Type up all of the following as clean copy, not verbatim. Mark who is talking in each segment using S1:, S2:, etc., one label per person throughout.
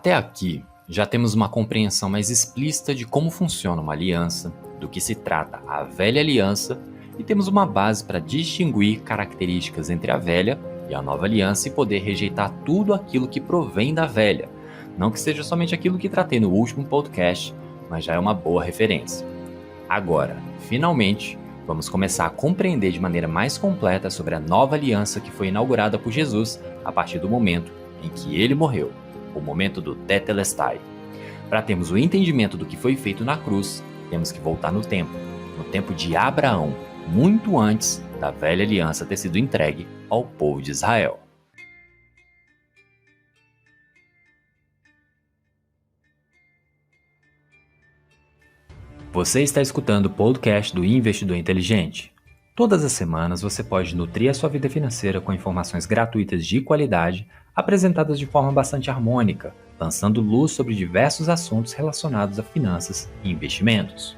S1: Até aqui, já temos uma compreensão mais explícita de como funciona uma aliança, do que se trata a velha aliança, e temos uma base para distinguir características entre a velha e a nova aliança e poder rejeitar tudo aquilo que provém da velha. Não que seja somente aquilo que tratei no último podcast, mas já é uma boa referência. Agora, finalmente, vamos começar a compreender de maneira mais completa sobre a nova aliança que foi inaugurada por Jesus a partir do momento em que ele morreu, o momento do Tetelestai. Para termos o entendimento do que foi feito na cruz, temos que voltar no tempo de Abraão, muito antes da velha aliança ter sido entregue ao povo de Israel. Você está escutando o podcast do Investidor Inteligente. Todas as semanas você pode nutrir a sua vida financeira com informações gratuitas de qualidade, apresentadas de forma bastante harmônica, lançando luz sobre diversos assuntos relacionados a finanças e investimentos.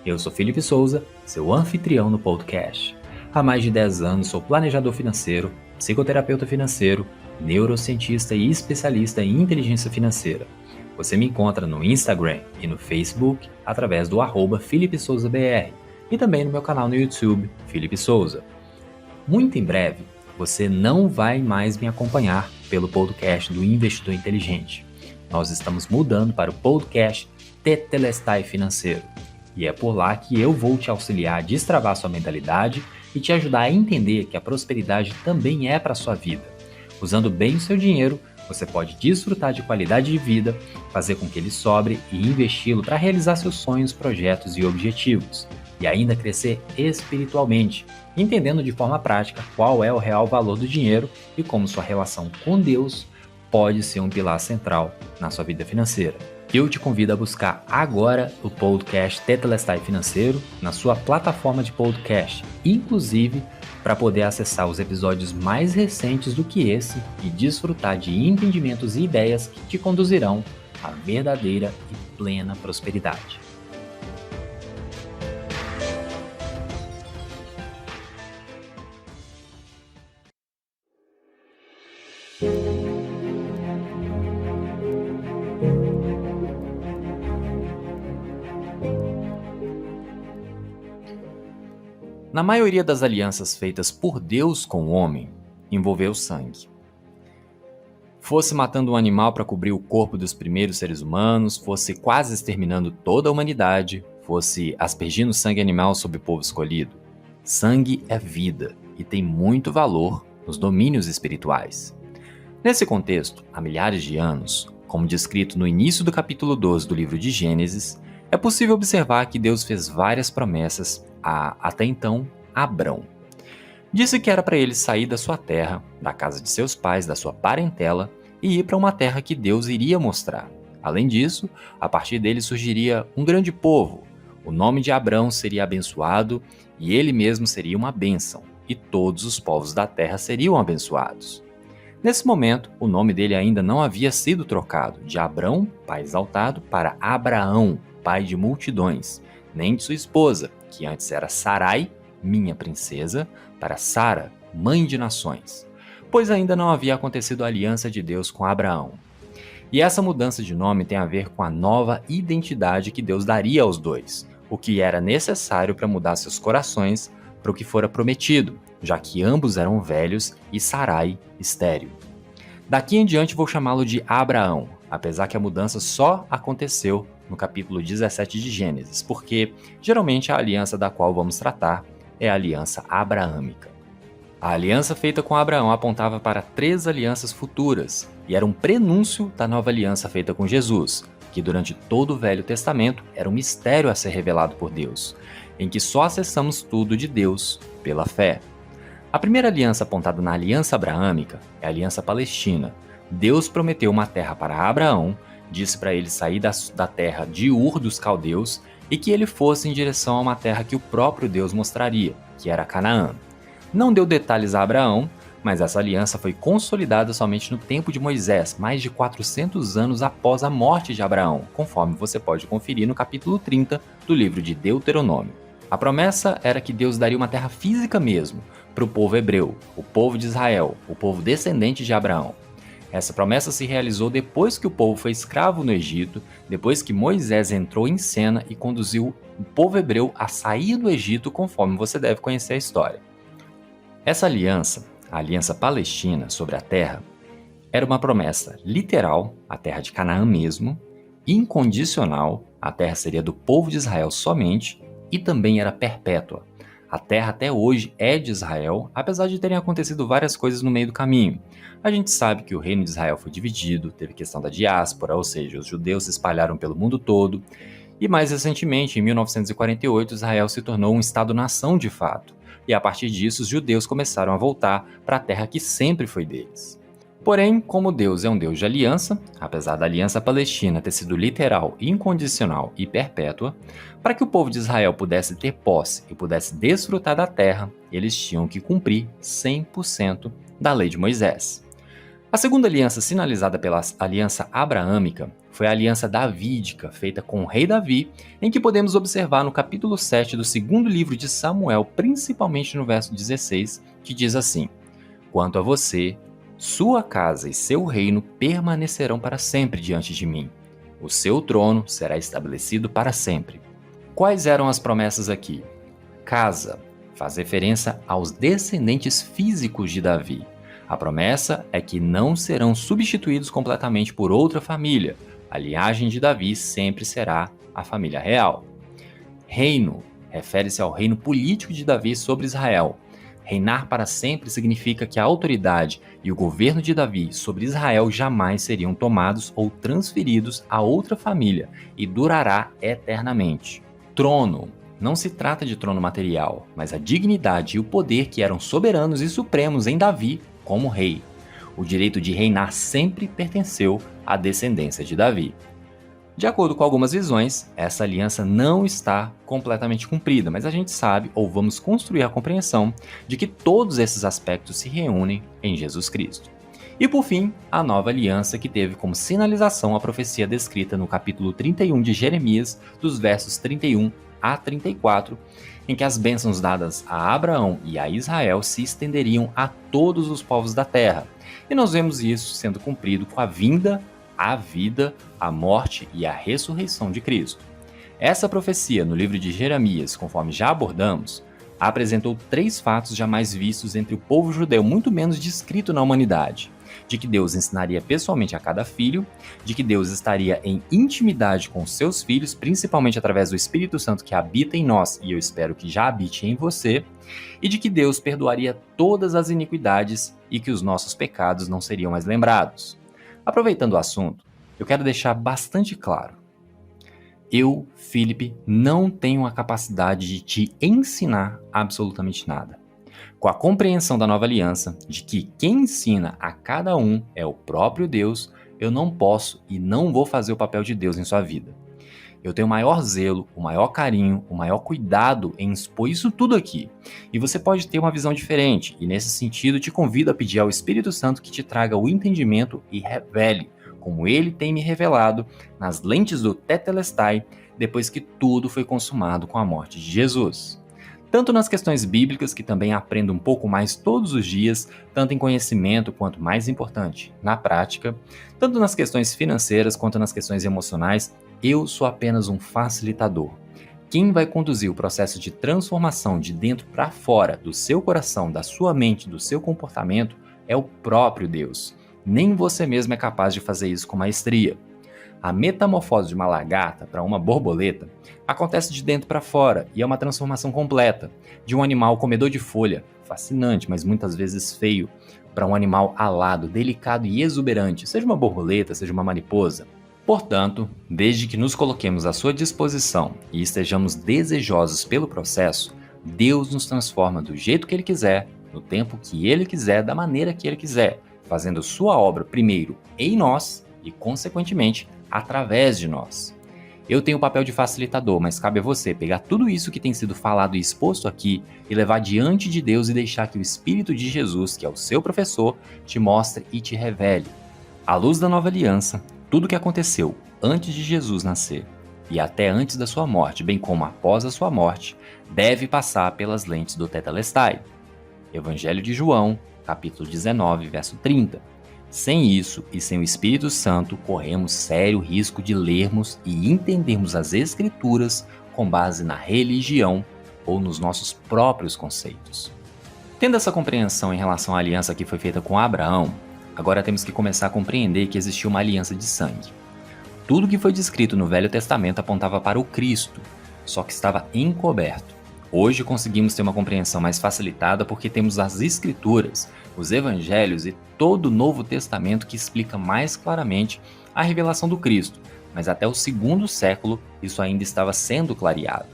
S1: Eu sou Felipe Souza, seu anfitrião no podcast. Há mais de 10 anos sou planejador financeiro, psicoterapeuta financeiro, neurocientista e especialista em inteligência financeira. Você me encontra no Instagram e no Facebook através do @FelipeSouzaBR e também no meu canal no YouTube, Felipe Souza. Muito em breve, você não vai mais me acompanhar pelo podcast do Investidor Inteligente. Nós estamos mudando para o podcast Tetelestai Financeiro. E é por lá que eu vou te auxiliar a destravar sua mentalidade e te ajudar a entender que a prosperidade também é para a sua vida. Usando bem o seu dinheiro, você pode desfrutar de qualidade de vida, fazer com que ele sobre e investi-lo para realizar seus sonhos, projetos e objetivos. E ainda crescer espiritualmente, entendendo de forma prática qual é o real valor do dinheiro e como sua relação com Deus pode ser um pilar central na sua vida financeira. Eu te convido a buscar agora o podcast Tetelestai Financeiro na sua plataforma de podcast, inclusive para poder acessar os episódios mais recentes do que esse e desfrutar de entendimentos e ideias que te conduzirão à verdadeira e plena prosperidade. Na maioria das alianças feitas por Deus com o homem, envolveu sangue. Fosse matando um animal para cobrir o corpo dos primeiros seres humanos, fosse quase exterminando toda a humanidade, fosse aspergindo sangue animal sobre o povo escolhido. Sangue é vida e tem muito valor nos domínios espirituais. Nesse contexto, há milhares de anos, como descrito no início do capítulo 12 do livro de Gênesis, é possível observar que Deus fez várias promessas a, até então, Abrão. Disse que era para ele sair da sua terra, da casa de seus pais, da sua parentela, e ir para uma terra que Deus iria mostrar. Além disso, a partir dele surgiria um grande povo. O nome de Abrão seria abençoado e ele mesmo seria uma bênção, e todos os povos da terra seriam abençoados. Nesse momento, o nome dele ainda não havia sido trocado de Abrão, pai exaltado, para Abraão, pai de multidões, nem de sua esposa, que antes era Sarai, minha princesa, para Sara, mãe de nações, pois ainda não havia acontecido a aliança de Deus com Abraão. E essa mudança de nome tem a ver com a nova identidade que Deus daria aos dois, o que era necessário para mudar seus corações para o que fora prometido, já que ambos eram velhos e Sarai estéril. Daqui em diante vou chamá-lo de Abraão, apesar que a mudança só aconteceu no capítulo 17 de Gênesis, porque geralmente a aliança da qual vamos tratar é a aliança abraâmica. A aliança feita com Abraão apontava para 3 alianças futuras e era um prenúncio da nova aliança feita com Jesus, que durante todo o Velho Testamento era um mistério a ser revelado por Deus, em que só acessamos tudo de Deus pela fé. A primeira aliança apontada na aliança abraâmica é a aliança palestina. Deus prometeu uma terra para Abraão, disse para ele sair da terra de Ur dos caldeus e que ele fosse em direção a uma terra que o próprio Deus mostraria, que era Canaã. Não deu detalhes a Abraão, mas essa aliança foi consolidada somente no tempo de Moisés, mais de 400 anos após a morte de Abraão, conforme você pode conferir no capítulo 30 do livro de Deuteronômio. A promessa era que Deus daria uma terra física mesmo, para o povo hebreu, o povo de Israel, o povo descendente de Abraão. Essa promessa se realizou depois que o povo foi escravo no Egito, depois que Moisés entrou em cena e conduziu o povo hebreu a sair do Egito, conforme você deve conhecer a história. Essa aliança, a aliança palestina sobre a terra, era uma promessa literal, a terra de Canaã mesmo, incondicional, a terra seria do povo de Israel somente, e também era perpétua. A terra até hoje é de Israel, apesar de terem acontecido várias coisas no meio do caminho. A gente sabe que o reino de Israel foi dividido, teve questão da diáspora, ou seja, os judeus se espalharam pelo mundo todo, e mais recentemente, em 1948, Israel se tornou um Estado-nação de fato, e a partir disso os judeus começaram a voltar para a terra que sempre foi deles. Porém, como Deus é um Deus de aliança, apesar da aliança palestina ter sido literal, incondicional e perpétua, para que o povo de Israel pudesse ter posse e pudesse desfrutar da terra, eles tinham que cumprir 100% da lei de Moisés. A segunda aliança sinalizada pela aliança abraâmica foi a aliança davídica, feita com o rei Davi, em que podemos observar no capítulo 7 do segundo livro de Samuel, principalmente no verso 16, que diz assim: "Quanto a você, sua casa e seu reino permanecerão para sempre diante de mim. O seu trono será estabelecido para sempre." Quais eram as promessas aqui? Casa faz referência aos descendentes físicos de Davi. A promessa é que não serão substituídos completamente por outra família. A linhagem de Davi sempre será a família real. Reino refere-se ao reino político de Davi sobre Israel. Reinar para sempre significa que a autoridade e o governo de Davi sobre Israel jamais seriam tomados ou transferidos a outra família e durará eternamente. Trono. Não se trata de trono material, mas a dignidade e o poder que eram soberanos e supremos em Davi como rei. O direito de reinar sempre pertenceu à descendência de Davi. De acordo com algumas visões, essa aliança não está completamente cumprida, mas a gente sabe, ou vamos construir a compreensão, de que todos esses aspectos se reúnem em Jesus Cristo. E por fim, a nova aliança que teve como sinalização a profecia descrita no capítulo 31 de Jeremias, dos versos 31 a 34, em que as bênçãos dadas a Abraão e a Israel se estenderiam a todos os povos da terra. E nós vemos isso sendo cumprido com a vinda, a vida, a morte e a ressurreição de Cristo. Essa profecia no livro de Jeremias, conforme já abordamos, apresentou 3 fatos jamais vistos entre o povo judeu, muito menos descrito na humanidade: de que Deus ensinaria pessoalmente a cada filho, de que Deus estaria em intimidade com seus filhos, principalmente através do Espírito Santo que habita em nós, e eu espero que já habite em você, e de que Deus perdoaria todas as iniquidades e que os nossos pecados não seriam mais lembrados. Aproveitando o assunto, eu quero deixar bastante claro: eu, Felipe, não tenho a capacidade de te ensinar absolutamente nada. Com a compreensão da nova aliança, de que quem ensina a cada um é o próprio Deus, eu não posso e não vou fazer o papel de Deus em sua vida. Eu tenho o maior zelo, o maior carinho, o maior cuidado em expor isso tudo aqui. E você pode ter uma visão diferente, e nesse sentido te convido a pedir ao Espírito Santo que te traga o entendimento e revele, como ele tem me revelado, nas lentes do Tetelestai, depois que tudo foi consumado com a morte de Jesus. Tanto nas questões bíblicas, que também aprendo um pouco mais todos os dias, tanto em conhecimento quanto, mais importante, na prática, tanto nas questões financeiras quanto nas questões emocionais, eu sou apenas um facilitador. Quem vai conduzir o processo de transformação de dentro para fora, do seu coração, da sua mente, do seu comportamento, é o próprio Deus. Nem você mesmo é capaz de fazer isso com maestria. A metamorfose de uma lagarta para uma borboleta acontece de dentro para fora e é uma transformação completa, de um animal comedor de folha, fascinante, mas muitas vezes feio, para um animal alado, delicado e exuberante, seja uma borboleta, seja uma mariposa. Portanto, desde que nos coloquemos à sua disposição e estejamos desejosos pelo processo, Deus nos transforma do jeito que Ele quiser, no tempo que Ele quiser, da maneira que Ele quiser, fazendo sua obra primeiro em nós e, consequentemente, através de nós. Eu tenho o papel de facilitador, mas cabe a você pegar tudo isso que tem sido falado e exposto aqui e levar diante de Deus e deixar que o Espírito de Jesus, que é o seu professor, te mostre e te revele. À luz da nova aliança, tudo o que aconteceu antes de Jesus nascer e até antes da sua morte, bem como após a sua morte, deve passar pelas lentes do Tetelestai. Evangelho de João, capítulo 19, verso 30. Sem isso e sem o Espírito Santo, corremos sério risco de lermos e entendermos as Escrituras com base na religião ou nos nossos próprios conceitos. Tendo essa compreensão em relação à aliança que foi feita com Abraão, agora temos que começar a compreender que existiu uma aliança de sangue. Tudo que foi descrito no Velho Testamento apontava para o Cristo, só que estava encoberto. Hoje conseguimos ter uma compreensão mais facilitada porque temos as Escrituras, os Evangelhos e todo o Novo Testamento que explica mais claramente a revelação do Cristo, mas até o 2º século isso ainda estava sendo clareado.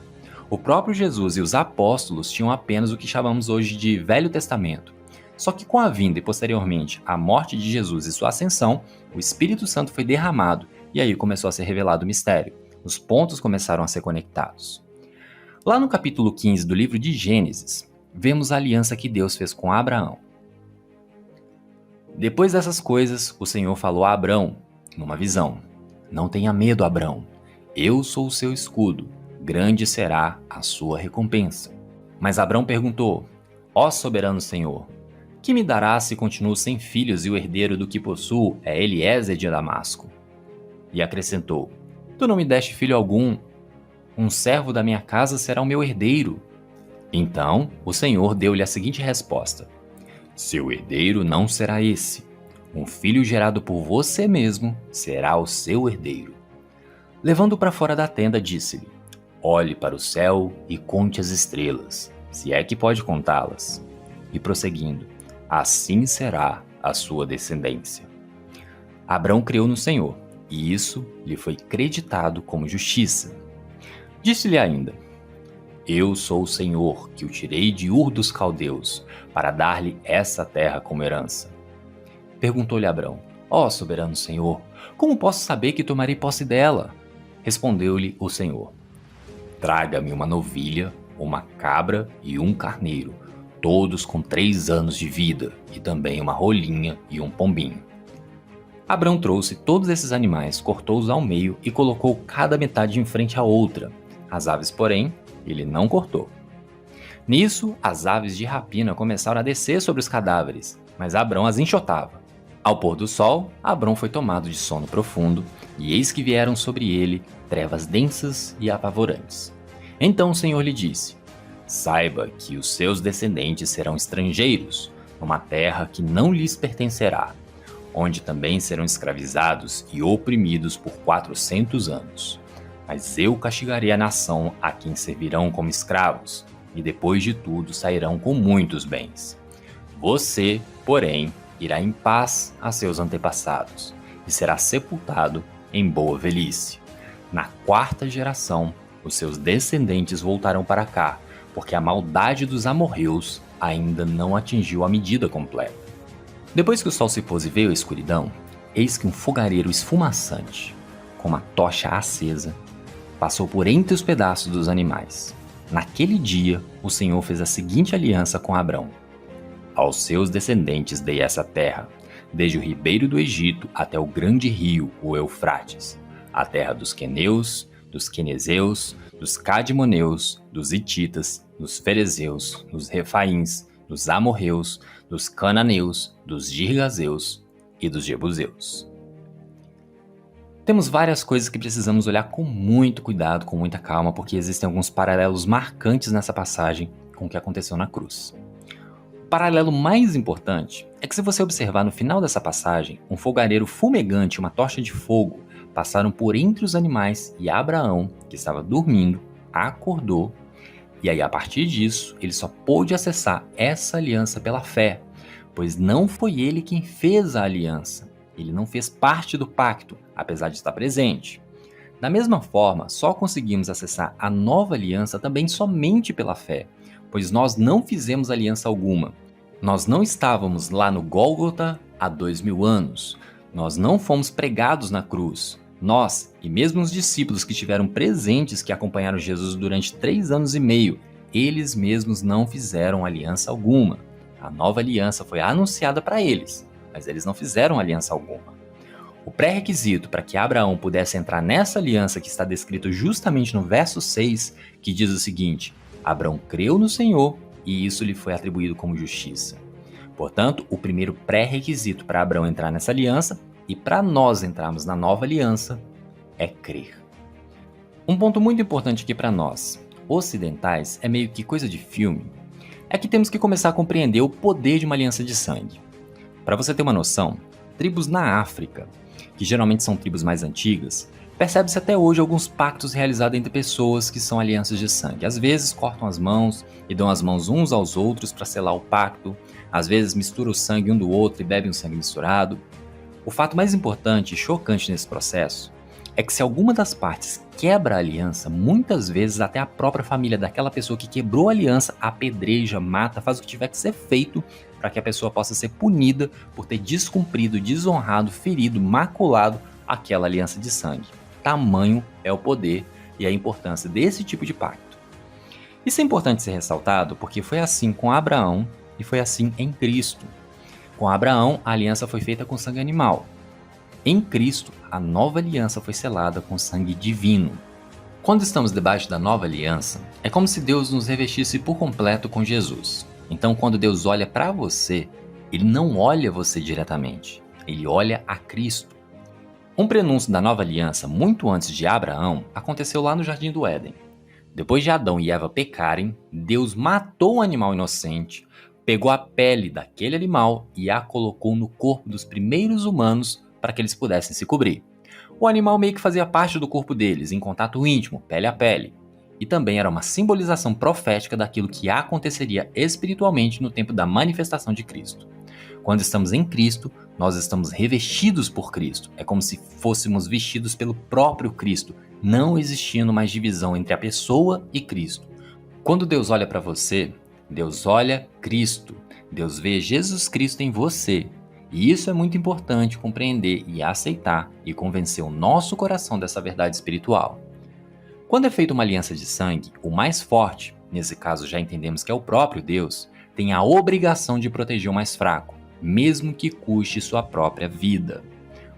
S1: O próprio Jesus e os apóstolos tinham apenas o que chamamos hoje de Velho Testamento. Só que com a vinda e posteriormente a morte de Jesus e sua ascensão, o Espírito Santo foi derramado e aí começou a ser revelado o mistério. Os pontos começaram a ser conectados. Lá no capítulo 15 do livro de Gênesis, vemos a aliança que Deus fez com Abraão. Depois dessas coisas, o Senhor falou a Abrão, numa visão: Não tenha medo, Abrão. Eu sou o seu escudo. Grande será a sua recompensa. Mas Abrão perguntou: Ó soberano Senhor, que me darás se continuo sem filhos e o herdeiro do que possuo é Eliezer de Damasco? E acrescentou: Tu não me deste filho algum. Um servo da minha casa será o meu herdeiro. Então o Senhor deu-lhe a seguinte resposta: Seu herdeiro não será esse. Um filho gerado por você mesmo será o seu herdeiro. Levando-o para fora da tenda, disse-lhe: Olhe para o céu e conte as estrelas, se é que pode contá-las. E prosseguindo: Assim será a sua descendência. Abrão creu no Senhor, e isso lhe foi creditado como justiça. Disse-lhe ainda: Eu sou o Senhor, que o tirei de Ur dos Caldeus, para dar-lhe essa terra como herança. Perguntou-lhe Abrão: Ó soberano Senhor, como posso saber que tomarei posse dela? Respondeu-lhe o Senhor: Traga-me uma novilha, uma cabra e um carneiro, todos com 3 anos de vida, e também uma rolinha e um pombinho. Abrão trouxe todos esses animais, cortou-os ao meio e colocou cada metade em frente à outra. As aves, porém, ele não cortou. Nisso, as aves de rapina começaram a descer sobre os cadáveres, mas Abrão as enxotava. Ao pôr do sol, Abrão foi tomado de sono profundo, e eis que vieram sobre ele trevas densas e apavorantes. Então o Senhor lhe disse: Saiba que os seus descendentes serão estrangeiros, numa terra que não lhes pertencerá, onde também serão escravizados e oprimidos por 400 anos. Mas eu castigarei a nação a quem servirão como escravos, e depois de tudo sairão com muitos bens. Você, porém, irá em paz a seus antepassados, e será sepultado em boa velhice. Na 4ª geração, os seus descendentes voltarão para cá, porque a maldade dos amorreus ainda não atingiu a medida completa. Depois que o sol se pôs e veio a escuridão, eis que um fogareiro esfumaçante, com uma tocha acesa, passou por entre os pedaços dos animais. Naquele dia, o Senhor fez a seguinte aliança com Abrão: Aos seus descendentes dei essa terra, desde o ribeiro do Egito até o grande rio, o Eufrates, a terra dos queneus, dos quenezeus, dos cadmoneus, dos hititas, dos ferezeus, dos refaíns, dos amorreus, dos cananeus, dos girgazeus e dos jebuseus. Temos várias coisas que precisamos olhar com muito cuidado, com muita calma, porque existem alguns paralelos marcantes nessa passagem com o que aconteceu na cruz. O paralelo mais importante é que, se você observar no final dessa passagem, um fogareiro fumegante e uma tocha de fogo passaram por entre os animais e Abraão, que estava dormindo, acordou, e aí a partir disso ele só pôde acessar essa aliança pela fé, pois não foi ele quem fez a aliança. Ele não fez parte do pacto, apesar de estar presente. Da mesma forma, só conseguimos acessar a nova aliança também somente pela fé, pois nós não fizemos aliança alguma. Nós não estávamos lá no Gólgota há 2000 anos. Nós não fomos pregados na cruz. Nós, e mesmo os discípulos que estiveram presentes, que acompanharam Jesus durante 3 anos e meio, eles mesmos não fizeram aliança alguma. A nova aliança foi anunciada para eles, mas eles não fizeram aliança alguma. O pré-requisito para que Abraão pudesse entrar nessa aliança que está descrito justamente no verso 6, que diz o seguinte: Abraão creu no Senhor e isso lhe foi atribuído como justiça. Portanto, o primeiro pré-requisito para Abraão entrar nessa aliança e para nós entrarmos na nova aliança é crer. Um ponto muito importante aqui para nós, ocidentais, é meio que coisa de filme, é que temos que começar a compreender o poder de uma aliança de sangue. Para você ter uma noção, tribos na África, que geralmente são tribos mais antigas, percebe-se até hoje alguns pactos realizados entre pessoas que são alianças de sangue. Às vezes cortam as mãos e dão as mãos uns aos outros para selar o pacto, às vezes misturam o sangue um do outro e bebem o sangue misturado. O fato mais importante e chocante nesse processo é que se alguma das partes quebra a aliança, muitas vezes até a própria família daquela pessoa que quebrou a aliança apedreja, mata, faz o que tiver que ser feito para que a pessoa possa ser punida por ter descumprido, desonrado, ferido, maculado aquela aliança de sangue. Tamanho é o poder e a importância desse tipo de pacto. Isso é importante ser ressaltado porque foi assim com Abraão e foi assim em Cristo. Com Abraão, a aliança foi feita com sangue animal. Em Cristo, a nova aliança foi selada com sangue divino. Quando estamos debaixo da nova aliança, é como se Deus nos revestisse por completo com Jesus. Então, quando Deus olha para você, Ele não olha você diretamente, Ele olha a Cristo. Um prenúncio da nova aliança, muito antes de Abraão, aconteceu lá no Jardim do Éden. Depois de Adão e Eva pecarem, Deus matou um animal inocente, pegou a pele daquele animal e a colocou no corpo dos primeiros humanos para que eles pudessem se cobrir. O animal meio que fazia parte do corpo deles, em contato íntimo, pele a pele. E também era uma simbolização profética daquilo que aconteceria espiritualmente no tempo da manifestação de Cristo. Quando estamos em Cristo, nós estamos revestidos por Cristo. É como se fôssemos vestidos pelo próprio Cristo, não existindo mais divisão entre a pessoa e Cristo. Quando Deus olha para você, Deus olha Cristo. Deus vê Jesus Cristo em você. E isso é muito importante compreender e aceitar e convencer o nosso coração dessa verdade espiritual. Quando é feita uma aliança de sangue, o mais forte, nesse caso já entendemos que é o próprio Deus, tem a obrigação de proteger o mais fraco, mesmo que custe sua própria vida.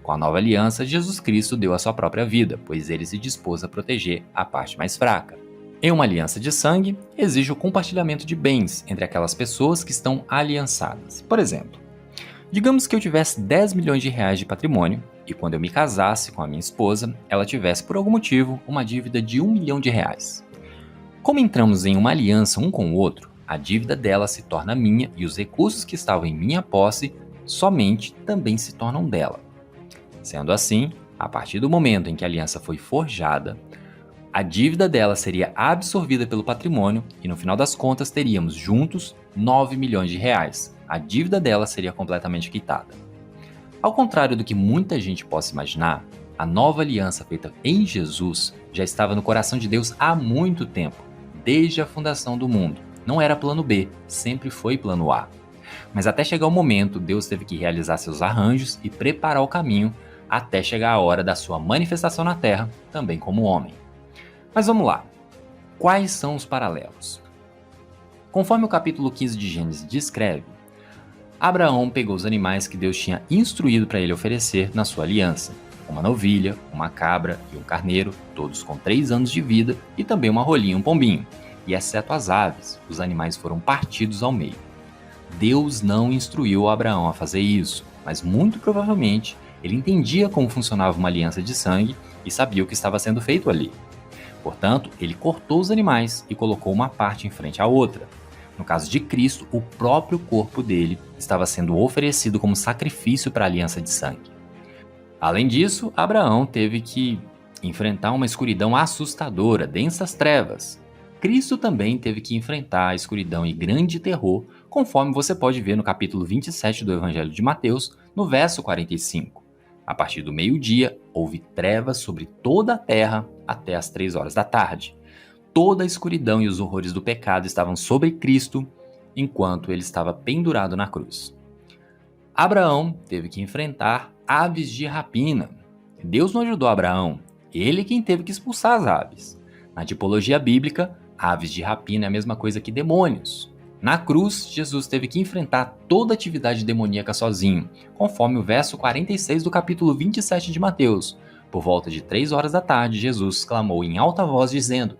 S1: Com a nova aliança, Jesus Cristo deu a sua própria vida, pois ele se dispôs a proteger a parte mais fraca. Em uma aliança de sangue, exige o compartilhamento de bens entre aquelas pessoas que estão aliançadas. Por exemplo, digamos que eu tivesse 10 milhões de reais de patrimônio e quando eu me casasse com a minha esposa, ela tivesse por algum motivo uma dívida de 1 milhão de reais. Como entramos em uma aliança um com o outro, a dívida dela se torna minha e os recursos que estavam em minha posse somente também se tornam dela. Sendo assim, a partir do momento em que a aliança foi forjada, a dívida dela seria absorvida pelo patrimônio e no final das contas teríamos juntos 9 milhões de reais. A dívida dela seria completamente quitada. Ao contrário do que muita gente possa imaginar, a nova aliança feita em Jesus já estava no coração de Deus há muito tempo, desde a fundação do mundo. Não era plano B, sempre foi plano A. Mas até chegar o momento, Deus teve que realizar seus arranjos e preparar o caminho até chegar a hora da sua manifestação na Terra, também como homem. Mas vamos lá. Quais são os paralelos? Conforme o capítulo 15 de Gênesis descreve, Abraão pegou os animais que Deus tinha instruído para ele oferecer na sua aliança. Uma novilha, uma cabra e um carneiro, todos com 3 anos de vida, e também uma rolinha e um pombinho. E exceto as aves, os animais foram partidos ao meio. Deus não instruiu Abraão a fazer isso, mas muito provavelmente ele entendia como funcionava uma aliança de sangue e sabia o que estava sendo feito ali. Portanto, ele cortou os animais e colocou uma parte em frente à outra. No caso de Cristo, o próprio corpo dele estava sendo oferecido como sacrifício para a aliança de sangue. Além disso, Abraão teve que enfrentar uma escuridão assustadora, densas trevas. Cristo também teve que enfrentar a escuridão e grande terror, conforme você pode ver no capítulo 27 do Evangelho de Mateus, no verso 45. A partir do meio-dia, houve trevas sobre toda a terra até as 3 horas da tarde. Toda a escuridão e os horrores do pecado estavam sobre Cristo, enquanto ele estava pendurado na cruz. Abraão teve que enfrentar aves de rapina. Deus não ajudou Abraão, ele quem teve que expulsar as aves. Na tipologia bíblica, aves de rapina é a mesma coisa que demônios. Na cruz, Jesus teve que enfrentar toda atividade demoníaca sozinho, conforme o verso 46 do capítulo 27 de Mateus. Por volta de 3 horas da tarde, Jesus clamou em alta voz dizendo: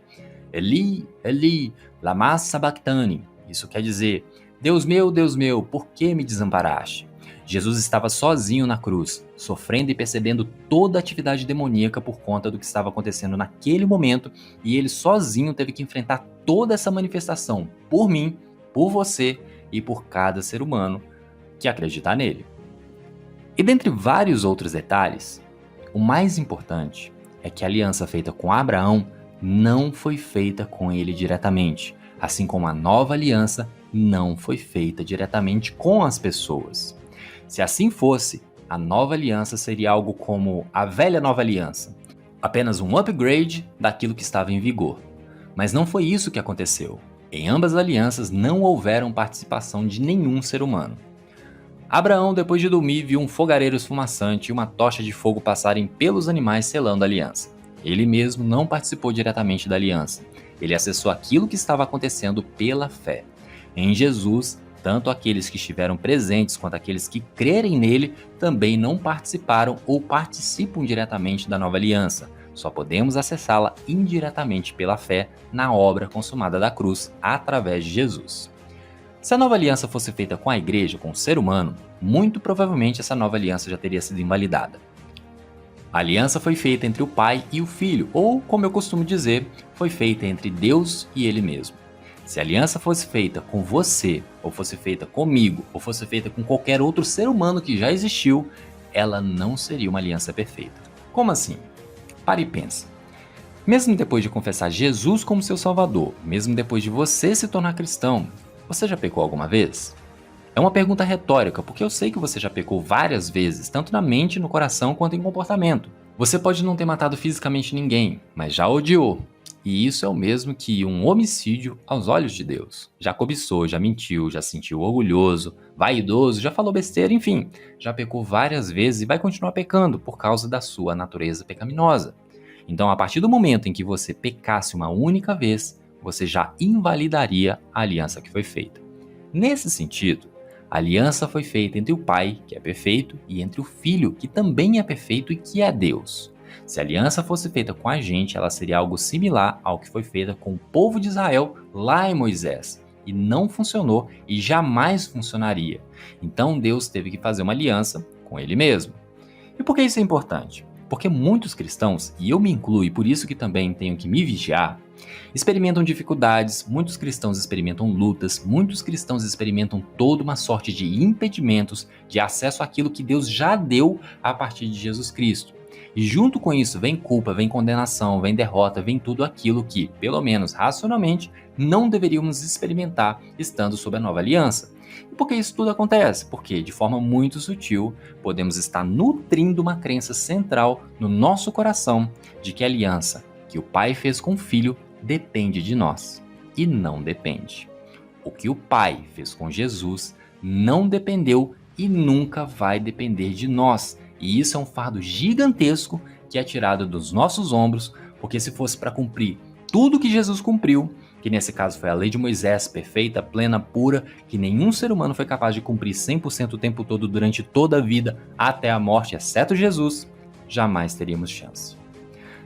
S1: Eli, Eli, lama sabachthani. Isso quer dizer, Deus meu, por que me desamparaste?" Jesus estava sozinho na cruz, sofrendo e percebendo toda a atividade demoníaca por conta do que estava acontecendo naquele momento, e ele sozinho teve que enfrentar toda essa manifestação por mim, por você e por cada ser humano que acreditar nele. E dentre vários outros detalhes, o mais importante é que a aliança feita com Abraão não foi feita com ele diretamente, assim como a nova aliança não foi feita diretamente com as pessoas. Se assim fosse, a nova aliança seria algo como a velha nova aliança, apenas um upgrade daquilo que estava em vigor. Mas não foi isso que aconteceu. Em ambas as alianças não houveram participação de nenhum ser humano. Abraão, depois de dormir, viu um fogareiro esfumaçante e uma tocha de fogo passarem pelos animais selando a aliança. Ele mesmo não participou diretamente da aliança. Ele acessou aquilo que estava acontecendo pela fé. Em Jesus, tanto aqueles que estiveram presentes quanto aqueles que crerem nele também não participaram ou participam diretamente da nova aliança. Só podemos acessá-la indiretamente pela fé na obra consumada da cruz através de Jesus. Se a nova aliança fosse feita com a igreja, com o ser humano, muito provavelmente essa nova aliança já teria sido invalidada. A aliança foi feita entre o Pai e o Filho, ou, como eu costumo dizer, foi feita entre Deus e Ele mesmo. Se a aliança fosse feita com você, ou fosse feita comigo, ou fosse feita com qualquer outro ser humano que já existiu, ela não seria uma aliança perfeita. Como assim? Pare e pense. Mesmo depois de confessar Jesus como seu Salvador, mesmo depois de você se tornar cristão, você já pecou alguma vez? É uma pergunta retórica, porque eu sei que você já pecou várias vezes, tanto na mente, no coração, quanto em comportamento. Você pode não ter matado fisicamente ninguém, mas já odiou. E isso é o mesmo que um homicídio aos olhos de Deus. Já cobiçou, já mentiu, já se sentiu orgulhoso, vaidoso, já falou besteira, enfim. Já pecou várias vezes e vai continuar pecando por causa da sua natureza pecaminosa. Então, a partir do momento em que você pecasse uma única vez, você já invalidaria a aliança que foi feita. Nesse sentido, a aliança foi feita entre o Pai, que é perfeito, e entre o Filho, que também é perfeito e que é Deus. Se a aliança fosse feita com a gente, ela seria algo similar ao que foi feita com o povo de Israel lá em Moisés. E não funcionou e jamais funcionaria. Então Deus teve que fazer uma aliança com ele mesmo. E por que isso é importante? Porque muitos cristãos, e eu me incluo e por isso que também tenho que me vigiar, experimentam dificuldades, muitos cristãos experimentam lutas, muitos cristãos experimentam toda uma sorte de impedimentos de acesso àquilo que Deus já deu a partir de Jesus Cristo. E junto com isso vem culpa, vem condenação, vem derrota, vem tudo aquilo que, pelo menos racionalmente, não deveríamos experimentar estando sob a nova aliança. E por que isso tudo acontece? Porque, de forma muito sutil, podemos estar nutrindo uma crença central no nosso coração de que a aliança que o Pai fez com o Filho depende de nós. E não depende. O que o Pai fez com Jesus não dependeu e nunca vai depender de nós. E isso é um fardo gigantesco que é tirado dos nossos ombros, porque se fosse para cumprir tudo que Jesus cumpriu, que nesse caso foi a lei de Moisés, perfeita, plena, pura, que nenhum ser humano foi capaz de cumprir 100% o tempo todo durante toda a vida, até a morte, exceto Jesus, jamais teríamos chance.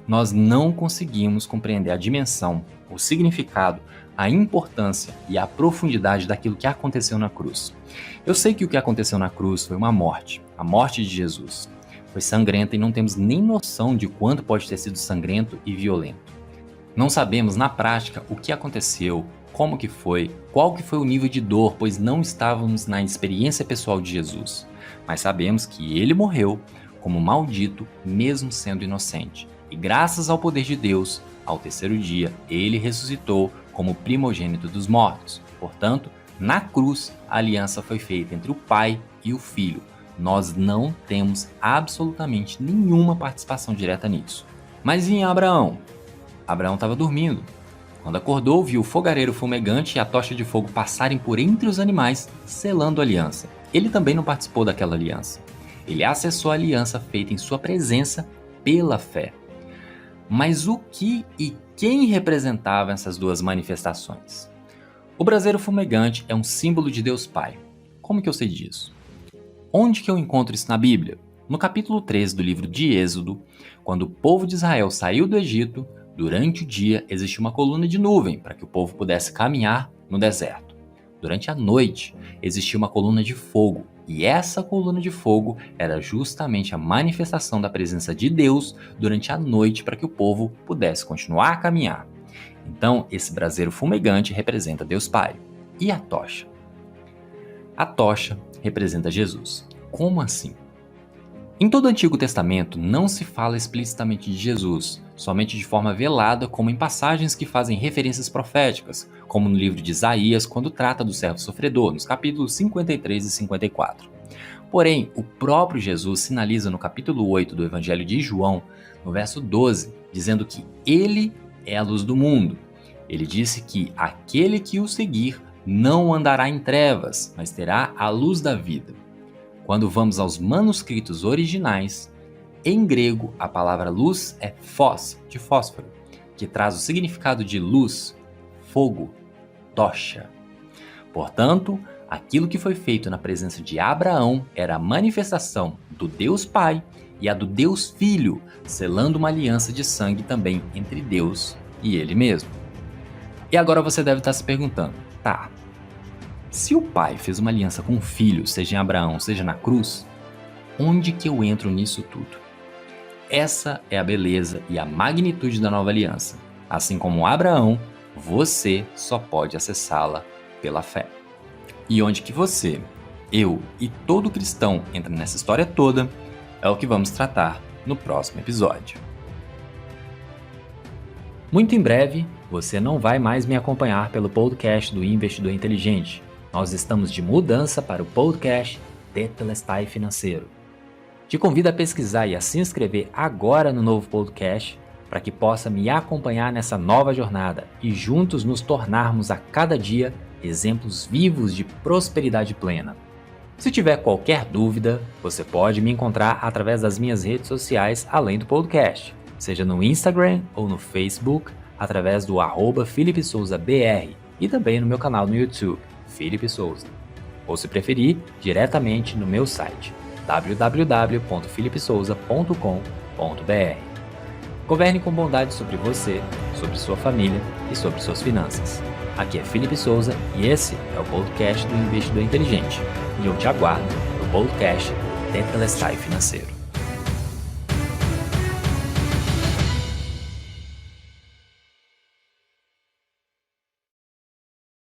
S1: Nós não conseguimos compreender a dimensão, o significado, a importância e a profundidade daquilo que aconteceu na cruz. Eu sei que o que aconteceu na cruz foi uma morte, a morte de Jesus. Foi sangrenta e não temos nem noção de quanto pode ter sido sangrento e violento. Não sabemos na prática o que aconteceu, como que foi, qual que foi o nível de dor, pois não estávamos na experiência pessoal de Jesus. Mas sabemos que ele morreu como maldito, mesmo sendo inocente. E graças ao poder de Deus, ao terceiro dia, ele ressuscitou como primogênito dos mortos. Portanto, na cruz, a aliança foi feita entre o Pai e o Filho. Nós não temos absolutamente nenhuma participação direta nisso. Mas e em Abraão? Abraão estava dormindo. Quando acordou, viu o fogareiro fumegante e a tocha de fogo passarem por entre os animais, selando a aliança. Ele também não participou daquela aliança. Ele acessou a aliança feita em sua presença pela fé. Mas o que e quem representavam essas duas manifestações? O braseiro fumegante é um símbolo de Deus Pai. Como que eu sei disso? Onde que eu encontro isso na Bíblia? No capítulo 13 do livro de Êxodo, quando o povo de Israel saiu do Egito, durante o dia existia uma coluna de nuvem para que o povo pudesse caminhar no deserto. durante a noite, existia uma coluna de fogo, e essa coluna de fogo era justamente a manifestação da presença de Deus durante a noite para que o povo pudesse continuar a caminhar. Então, esse braseiro fumegante representa Deus Pai. E a tocha? A tocha representa Jesus. Como assim? Em todo o Antigo Testamento não se fala explicitamente de Jesus, somente de forma velada, como em passagens que fazem referências proféticas, como no livro de Isaías, quando trata do servo sofredor, nos capítulos 53 e 54. Porém, o próprio Jesus sinaliza no capítulo 8 do Evangelho de João, no verso 12, dizendo que ele é a luz do mundo. Ele disse que aquele que o seguir não andará em trevas, mas terá a luz da vida. Quando vamos aos manuscritos originais, em grego a palavra luz é phos, de fósforo, que traz o significado de luz, fogo, tocha. Portanto, aquilo que foi feito na presença de Abraão era a manifestação do Deus Pai e a do Deus Filho, selando uma aliança de sangue também entre Deus e Ele mesmo. E agora você deve estar se perguntando, tá, se o Pai fez uma aliança com o Filho, seja em Abraão, seja na cruz, onde que eu entro nisso tudo? Essa é a beleza e a magnitude da nova aliança. Assim como Abraão, você só pode acessá-la pela fé. E onde que você, eu e todo cristão entra nessa história toda, é o que vamos tratar no próximo episódio. Muito em breve, você não vai mais me acompanhar pelo podcast do Investidor Inteligente. Nós estamos de mudança para o podcast Tetelestai Financeiro. Te convido a pesquisar e a se inscrever agora no novo podcast para que possa me acompanhar nessa nova jornada e juntos nos tornarmos a cada dia exemplos vivos de prosperidade plena. Se tiver qualquer dúvida, você pode me encontrar através das minhas redes sociais além do podcast, seja no Instagram ou no Facebook, através do @FelipeSouzaBR e também no meu canal no YouTube, Felipe Souza. Ou se preferir, diretamente no meu site, www.felipesouza.com.br. Governe com bondade sobre você, sobre sua família e sobre suas finanças. Aqui é Felipe Souza e esse é o podcast do Investidor Inteligente. E eu te aguardo no podcast Tetelestai Financeiro.